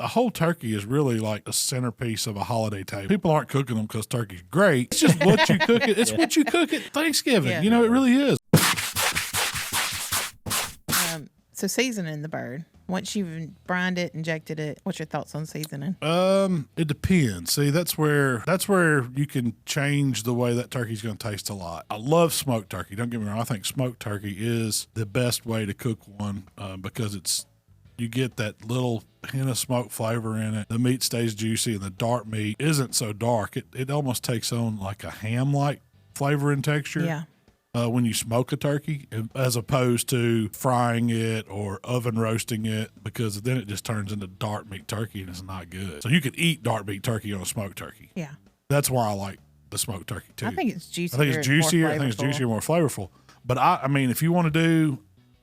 a whole turkey is really like a centerpiece of a holiday table. People aren't cooking them because turkey's great. It's just what you cook it. It's what you cook at Thanksgiving. Yeah. You know, it really is. So seasoning the bird. Once you've brined it, injected it, what's your thoughts on seasoning? It depends. See, that's where you can change the way that turkey's going to taste a lot. I love smoked turkey. Don't get me wrong. I think smoked turkey is the best way to cook one because you get that little hint of smoke flavor in it. The meat stays juicy, and the dark meat isn't so dark. It almost takes on like a ham-like flavor and texture. Yeah. When you smoke a turkey, as opposed to frying it or oven roasting it, because then it just turns into dark meat turkey and it's not good. So you could eat dark meat turkey on a smoked turkey. Yeah. That's why I like the smoked turkey too. I think it's juicier. I think it's juicier, more flavorful. But I mean, if you want to do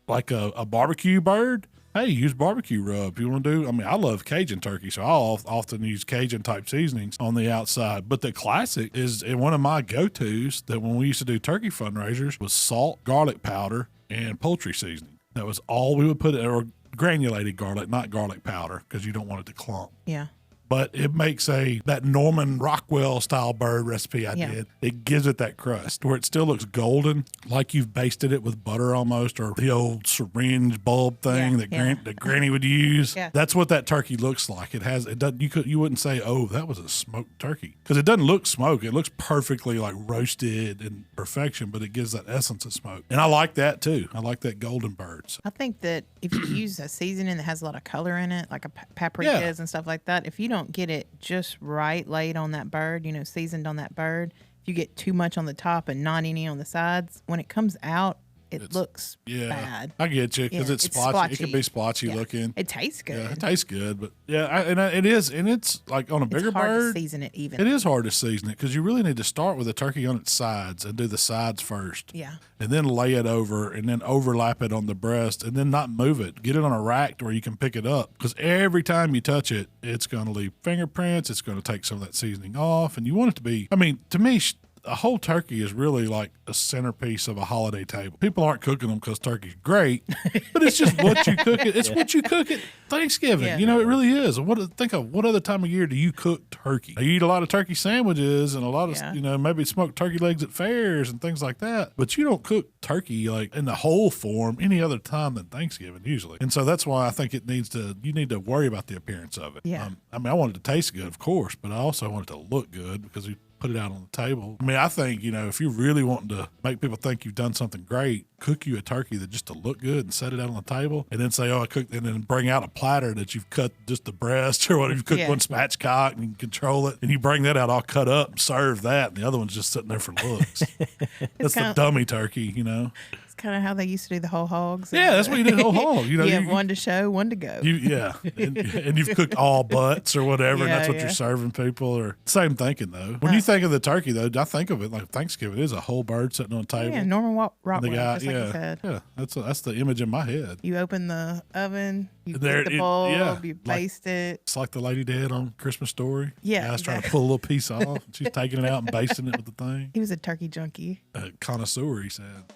like a barbecue bird, hey, use barbecue rub. If you want to do, I mean, I love Cajun turkey, so I'll often use Cajun type seasonings on the outside. But the classic is, and one of my go-tos that when we used to do turkey fundraisers was salt, garlic powder, and poultry seasoning. That was all we would put in, or granulated garlic, not garlic powder, because you don't want it to clump. Yeah. But it makes that Norman Rockwell style bird recipe I did. It gives it that crust where it still looks golden, like you've basted it with butter almost, or the old syringe bulb thing that Granny would use. Yeah. That's what that turkey looks like. It doesn't. You wouldn't say, oh, that was a smoked turkey, because it doesn't look smoked. It looks perfectly like roasted in perfection, but it gives that essence of smoke. And I like that too. I like that golden bird. So. I think that if you use a seasoning that has a lot of color in it, like paprikas and stuff like that, if you don't get it just right laid on that bird, seasoned on that bird, if you get too much on the top and not any on the sides, when it comes out, it looks bad. I get you, because it's splotchy. It can be splotchy looking. It tastes good. Yeah, it tastes good, but it is, and it's like on a bigger bird. It's hard to season it even. It is hard to season it because you really need to start with the turkey on its sides and do the sides first. Yeah. And then lay it over and then overlap it on the breast and then not move it. Get it on a rack to where you can pick it up, because every time you touch it, it's going to leave fingerprints. It's going to take some of that seasoning off, and you want it to be, I mean, to me, a whole turkey is really like a centerpiece of a holiday table. People aren't cooking them because turkey's great, but it's just what you cook it. It's what you cook at Thanksgiving. Yeah. It really is. Think of what other time of year do you cook turkey? You eat a lot of turkey sandwiches and a lot of, maybe smoked turkey legs at fairs and things like that. But you don't cook turkey like in the whole form any other time than Thanksgiving usually. And so that's why I think you need to worry about the appearance of it. Yeah. I mean, I want it to taste good, of course, but I also want it to look good because we put it out on the table. I mean, I think, if you're really wanting to make people think you've done something great, cook you a turkey that just to look good and set it out on the table, and then say, oh, I cooked, and then bring out a platter that you've cut just the breast or whatever. You've cooked one spatchcock and you can control it, and you bring that out all cut up and serve that, and the other one's just sitting there for looks. That's the dummy turkey, It's kind of how they used to do the whole hogs. Yeah, that's what you do the whole hog. You have one to show, one to go. And you've cooked all butts or whatever, and that's what you're serving people. Or same thinking though. When you think of the turkey though, I think of it like Thanksgiving. It is a whole bird sitting on a table. Yeah, Norman Rockwell, just like you said. Yeah, that's the image in my head. You open the oven, you put the bulb, you baste it. It's like the lady did on Christmas Story. Yeah, I was trying to pull a little piece off. She's taking it out and basting it with the thing. He was a turkey junkie. A connoisseur, he said.